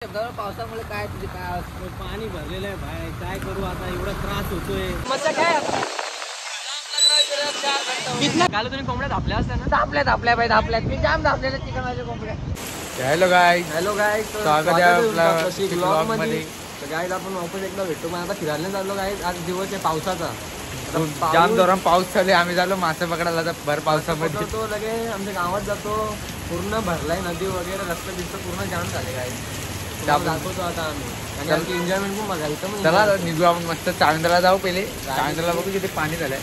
पावसामुळे काय तुझे काय पाणी भरलेलं आहे बाहेर, काय करू आता, एवढा त्रास होतोय. मजा काय काल तुम्ही कोंबड्या धापल्या असत्या ना? धापल्या बाई धापल्यात मी जाम धापलेले चिकन माझे कोंबड्या. हॅलो गाय, हॅलो गाय, स्वागत आहे आपलं ब्लॉग मध्ये. गाईज आपण वापस एकदा भेटतो. मग आता फिरायला चाललो गाईज. आज दिवस आहे पावसाचा, जाम जोरात पाऊस चालू. आम्ही झालो मासे पकडायला तर भर पावसामध्ये तो लगे आमच्या गावात जातो. पूर्ण भरलाय नदी वगैरे, रस्ते बिस्त पूर्ण जाम झाले गाईज. दाखवतो आता आम्ही, आणि आमची एन्जॉयमेंट पण बघायचं. चला निघू आपण मस्त चाळींद्राला जाऊ. पहिले चाळींद्राला बघू किती पाणी झालंय.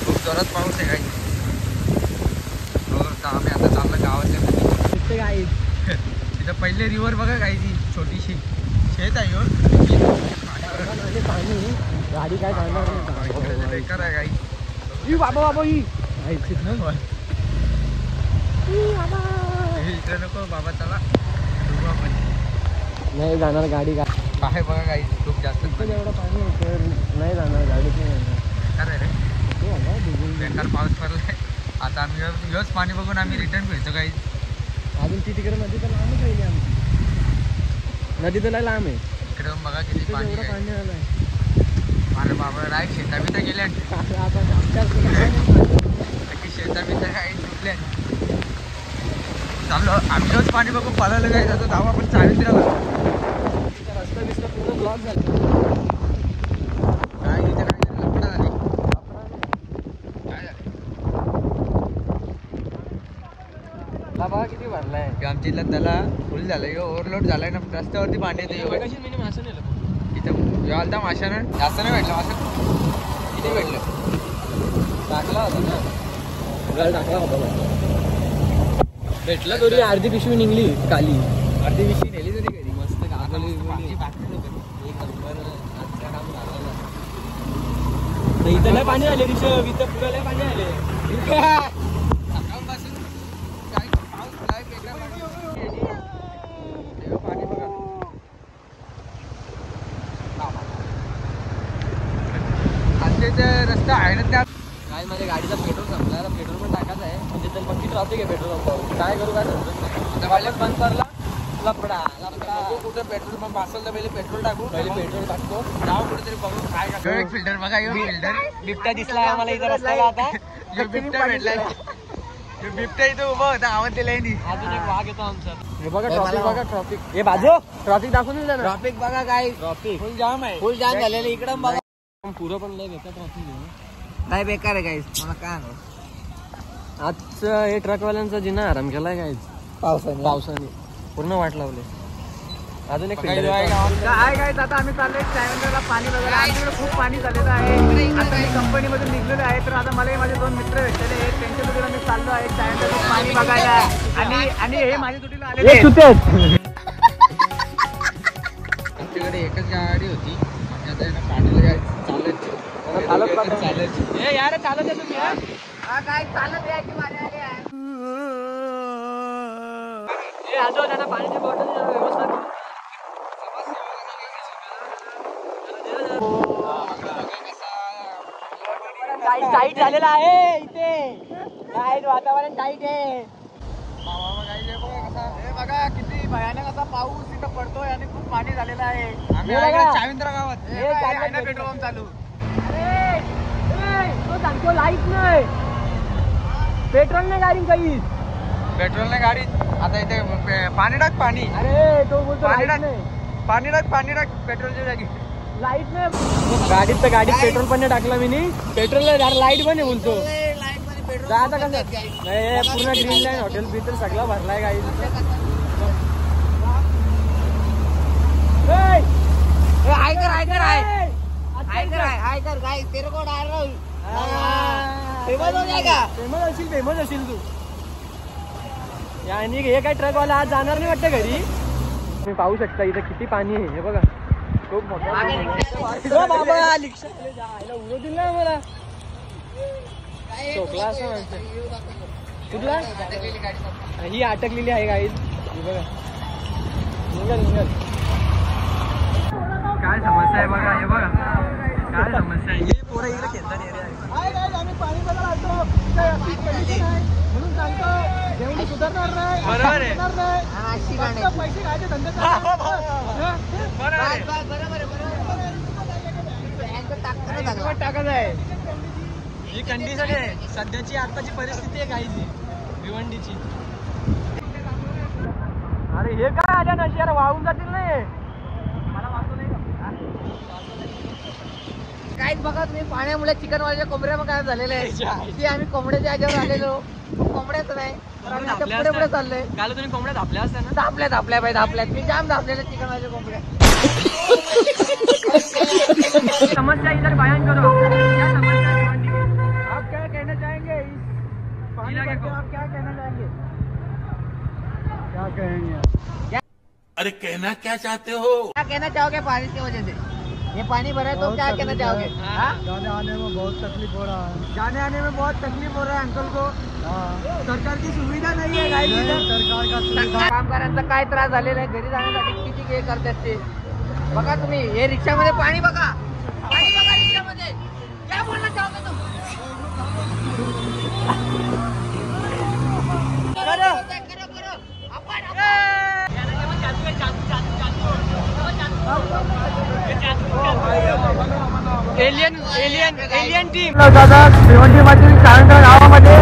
खूप जोरात पाऊस आहे गाई. आम्ही आता चाललो गावाच्या गाईज. तिथं पहिले रिव्हर बघा गाई, ती छोटीशी शेत आहे. पाणी गाडी काय जाणार नाही. बेकार आहे गाई. बाबा इकडे नको बाबा, चला बघू आपण. नाही जाणार गाडी. काय बाहेर बघा गाई, खूप जास्त एवढं पाणी होतं, नाही जाणार गाडी. बेकार आहे रे, बेकार पाऊस पडलाय. आता आम्ही योच पाणी बघून आम्ही रिटर्न फिरतो गाई. अजून ती तिकडे नदी तर लांबच राहिली आमची. नदी तर लय लांब आहे. इकडे बघा किती पाणी आहे. पाणी आलंय. अरे बाबा राईट, शेता बिता गेल्या. शेता बिता काही सुटल्या. चाललो आम्ही रोज पाणी बघून पळायला काय जातो. धावा आपण चाळींद्राला. रस्ता बिस्ता पूर्ण ब्लॉक झाला. काय इथे काय लफडा झाली. काय झालं बघा किती भरलाय. आमच्या इथला त्याला फुल झालंय, ओव्हरलोड झालाय ना. रस्त्यावरती पाणी येते. कशी मी मासे नेलं इथं आलता माशानं, जास्त नाही भेटलं मासा. किती भेटलं? टाकला होता ना, गळ टाकला होता. भेटला तरी अर्धी पिशवी निघली काली. अर्धी पिशवी नेली तरी घरी. मस्त गागली. इथं लय पाणी आले ऋषभ, इथं पुढे लय पाणी आले. सकाळपासून काय पाऊस काय बेकार पाणी बघा. आमच्या रस्ता आहे ना त्या काय माझ्या गाडीचा पेट्रोल संपला. पेट्रोल पण टाकायचं आहे. म्हणजे तर पक्की ट्रॉफिक आहे पेट्रोल पंपावर. काय करू काय आता वाटलं बंद करला. लपडा कुठं पेट्रोल पंप असेल तर पहिले पेट्रोल टाकू. पहिले पेट्रोल टाकतो. जाऊ कुठेतरी बघू काय का. एक फिल्टर बघा, यो फिल्टर. बिबट्या दिसलाय आम्हाला इथं रस्त्याला. आता यो बिबट्या भेटलाय. यो बिबट्या इथं उभा होता, आवाज दिलाय नी. अजून एक वाघ येतो आमचा. हे बघा हे ट्रॉफिक, मला- बघा ट्रॉफिक. हे बाजू ट्रॉफिक दाखवून द्या ना. ट्रॉफिक बघा काय ट्रॉफिक फुल जाम आहे. फुल जाम झालेलं इकडं बघा. पुरं पण लय बेकार ट्रॉफिक काय बेकार आहे गाईस, मला काय नाही. आजचं हे ट्रकवाल्यांचा जिना आराम केलाय काय पावसाने पूर्ण वाट लावले. अजून एक काय काय आता आम्ही चाललोय चायवंदरला पाणी बघायला. आमच्याकडे खूप पाणी झालेलं आहे. आता मी कंपनीमधून निघलेलो आहे. तर आता मला माझे दोन मित्र भेटलेले आहेत, त्यांच्याबरोबर मी चाललो आहे चायवंदरला पाणी बघायला. आणि हे माझ्या तुटीला आलेले आमच्याकडे एकच गाडी होती. आता पाठीला चालत यार चालत आहे तुम्ही. काय चालत आहे की माझ्या आले आहे. आजो त्यांना पाण्याची बॉटल व्यवस्था करू. टाईट झालेला आहे इथे. टाईट वातावरण टाईट आहे. हे बघा किती भयानक असा पाऊस इथं पडतोय आणि खूप पाणी झालेलं आहे. आम्ही चाळींद्रा गावात. हे आहे ना पेट्रोल पंप चालू. तो सांगतो लाईट नाही, पेट्रोल नाही गाडी काही. पेट्रोल नाही गाडी. आता इथे पाणी टाक. पाणी अरे तो बोलतो पाणी लाईट टाक. नाही. पाणी टाक पेट्रोलच्या जागी. लाईट नाही गाडीत. तर गाडीत पेट्रोल पण नाही टाकला मी. पेट्रोल नाही, लाईट पण आहे बोलतो. आता कसं नाही, पूर्ण ग्रीन लाईन हॉटेल बिटर सगळा भरलाय गाडी. फेमस असेल तू. आणि हे काय ट्रकवाला आज जाणार नाही वाटतं घरी. तुम्ही पाहू शकता इथं किती पाणी आहे. हे बघा खूप मोठा बाबा. रिक्षा उडू दिल ना मला. चोकला असं म्हणतं. कुठला ही अटकलेली आहे गाडी. बघा निघल. काय समस्या आहे बघा. हे बघा काय समस्या आहे. हे पोरं इकडे खेळतात. आम्ही पाणी बघायला आलो म्हणून सांगतो. देवणी सुधारणार नाही, बरोबर आहे. सुधारणार नाही. अशी फक्त गाणी. पैसे खायचे धंदे बरोबर आहे. बरोबर आहे, बँक टाकताना चांगला. टाकत आहे. ही कंडिशन आहे सध्याची आताची परिस्थिती आहे काहीची भिवंडीची. अरे हे काय आल्या नशी यार वाहून जातील नाही. काहीच बघा तुम्ही पाण्यामुळे चिकनवाल्याच्या कोंबड्या मग काय झालेल्या आहे की आम्ही कोंबड्याच्या याच्यावर आलेलो कोंबड्याच नाही तर आम्ही आता पुढे पुढे चाललोय. काल तुम्ही कोंबड्या धापल्या असत्या ना. धापल्या बाई धापल्यात मी जाम धापलेल्या चिकनवाल्याच्या कोंबड्या. समस्या इधर बयान करो क्या समस्या है भिवंडी की? आप क्या कहना चाहेंगे इस पानी जिला के पर को- आप क्या कहना चाहेंगे? क्या कहेंगे? अरे कहना क्या चाहते हो? क्या कहना चाहोगे पानी की वजह से ये पानी भरा है तो क्या कहना चाहोगे? हाँ? जाने आने में बहुत तकलीफ हो रहा है. जाने आने में बहुत तकलीफ हो रहा है अंकल को. सरकार की सुविधा नहीं है गाइस इधर. सरकार का सुविधा. कामगारांचा काय त्रास झालेला आहे घरी जाण्यासाठी किती हे करतात ते बघा तुम्ही. हे रिक्षामध्ये पाणी बघा रिक्षामध्ये काय बोलना चाहोगे तुम? करो. एलियन टीम दादा भिवंडीमधील सावंतवाडी गावामध्ये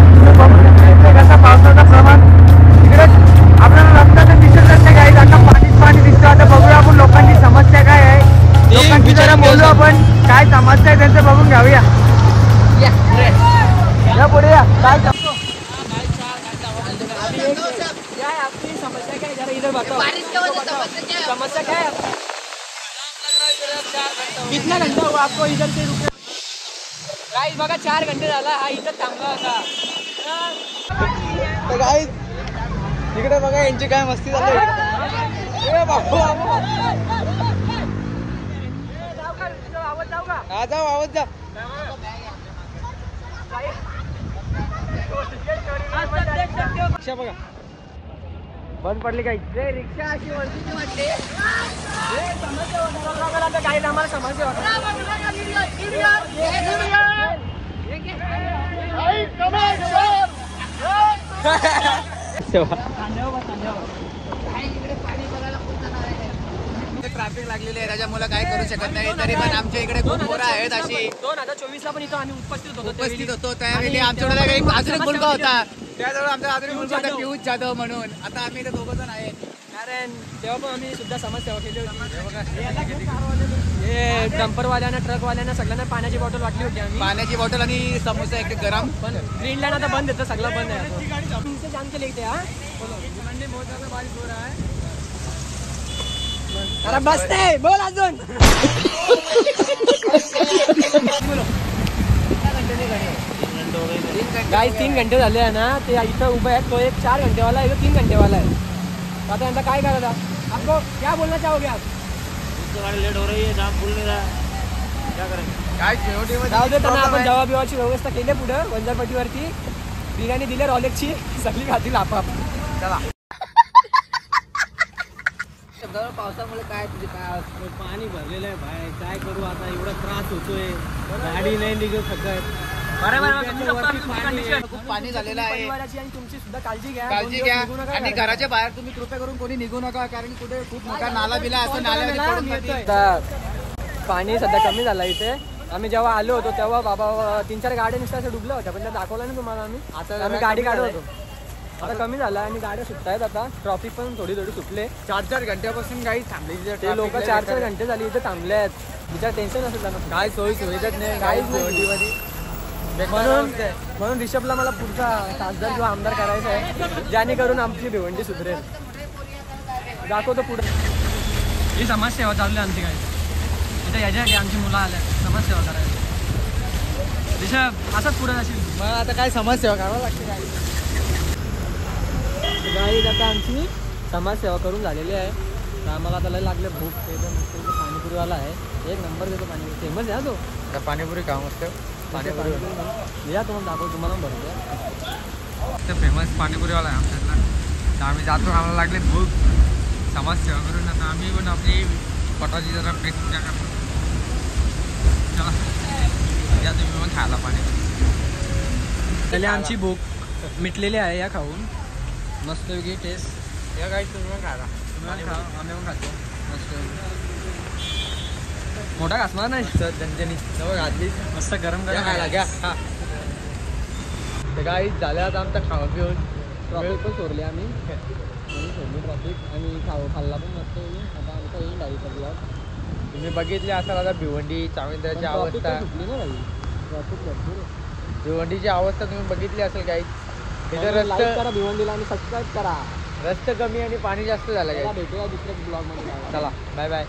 कसा पावसाचं प्रमाण तिकडे आपल्याला रस्त्याचं दिसत नाही काही आता पाणी दिसतं. आता बघूया आपण लोकांची समस्या काय आहे. लोकांची जरा बोलू आपण काय समस्या आहे त्यांचं बघून घेऊया. या पुढे या काय क्या है आपकी समस्या क्या है जरा इधर बताओ. बारिश की वजह से समस्या क्या है? समस्या क्या है आपकी? कितना घंटा हुआ आपको इधर से रुके? गाइस बघा 4 घंटे झाला हा इथं थांबला होता. तर गाईस तिकडे बघा यांची काय मस्ती चालू आहे. बाबू जाऊ आवाज जा. रिक्षा बघा बंद पडली काही. रिक्षा अशी वरतीची वाटते. काही आम्हाला समस्या होता. ट्रॅफिक लागलेली आहे त्याच्यामुळे काय करू शकत नाही तरी पण आमच्या इकडे खूप पोरं आहेत अशी 2024 ला पण इथं आम्ही उपस्थित होतो उपस्थित होतो. त्यावेळी आमच्याकडे काही अजून एक मुलगा होता त्याजवळ आमचा अजून मुलगा होता पियुष जाधव म्हणून. आता आम्ही इथे 2 जण आहेत. कारण तेव्हा पण आम्ही सुद्धा समाजसेवा केली होती. हे डंपरवाल्यांना ट्रकवाल्यांना सगळ्यांना पाण्याची बॉटल वाटली होती आम्ही. पाण्याची बॉटल आणि समोसा एक गरम. पण ग्रीन लाईन आता बंद येतं सगळं बंद आहे. तुमचे जान के लेते हा अरे बस नाही बोल अजून. गाइस 3 घंटे झाले आहे ना ते इथं उभे आहेत. तो एक 4 घंटेवाला आहे 3 घंटेवाला आहे. आता यांना काय करायचं आपको क्या बोलना चाहोगे आप? लेट हो रही है जाम फुल नहीं रहा क्या करेंगे? काय जाऊ दे त्यांना आपण जेवा बिवाची व्यवस्था केली पुढं वंजारपट्टीवरती. बिर्याणी दिली रॉलेक्सची सगळी खातील आपाप. चला पावसामुळे काय तुझे काय पाणी भरलेलं आहे बाहेर काय करू आता एवढा त्रास होतोय. गाडी नाही निघत सकत. खूप पाणी झालेलं आहे. परिवाराची आणि तुमची सुद्धा काळजी घ्या. काळजी 2 दिवस घ्या निघू नका आणि घरात. घराच्या बाहेर तुम्ही कृपया करून कोणी निघू नका कारण कुठे खूप मोठा नाला बिला असं नाल्यामध्ये पडून जाते. आता पाणी सध्या कमी झालं इथे. आम्ही जेव्हा आलो होतो तेव्हा बाबा 3-4 गाड्या नुसत्या असं डुबल्या होत्या पण त्या दाखवलं ना तुम्हाला आम्ही. आता आम्ही गाडी काढत होतो. आता कमी झाला आणि गाड्या सुटतायत आता. ट्रॉफिक पण थोडी सुटले. 4 घंट्यापासून काही थांबली ते लोक 4-4 घंटे झाली इथे थांबले आहेत. विचार टेन्शन असेल त्यांना. काय सोयी सुविधाच नाही काहीच नाही. म्हणून रिषभला मला पुढचा खासदार किंवा आमदार करायचा आहे जेणेकरून आमची भिवंडी सुधरेल. दाखवतो पुढे. ही समाजसेवा चालली आमची काय इथे याच्यासाठी आमची मुलं आल्या समाजसेवा करायला. रिषभ असंच पुढे असेल. मग आता काय समस्या करावं लागते काय. गाईज आता आमची समाजसेवा करून झालेली आहे. तर आम्हाला आता लय लागले भूक. ते पण पाणीपुरीवाला आहे. 1 नंबर देतो पाणी. फेमस आहे तो पाणीपुरी खाऊ मस्त. पाणीपुरी या तुम्हाला दाखवतो तुम्हाला भरतो. ते फेमस पाणीपुरीवाला आहे आमच्यातला. तर आम्ही जातो आम्हाला लागले भूक समाजसेवा करून. आता आम्ही पण आपली पोटाची जरा पेट पूजा करतो. चला या तुम्ही पण खायला पाणी. पहिले आमची भूक मिटलेली आहे या खाऊन. मस्त वेगळी टेस्ट या काही तुम्ही पण खायला आम्ही पण खातो मस्त मोठा घासणार नाही झणझणी जवळ घातली मस्त गरम गरम खायला घ्या हा तर काही झालं आता आमचा खावा पिऊन ट्रॉफिक पण सोडली आम्ही सोडली ट्रॉफिक आणि खाल्ला पण मस्त आता आमचा येईल आहे ब्लॉग तुम्ही बघितले असाल आता भिवंडी चावंद्राची अवस्था भिवंडीची अवस्था तुम्ही बघितली असेल काही तिथे रस्ता करा भिवंडीला आणि सबस्क्राईब करा रस्ता कमी आणि पाणी जास्त झालं काय भेटूया दुसऱ्या ब्लॉग मध्ये चला बाय बाय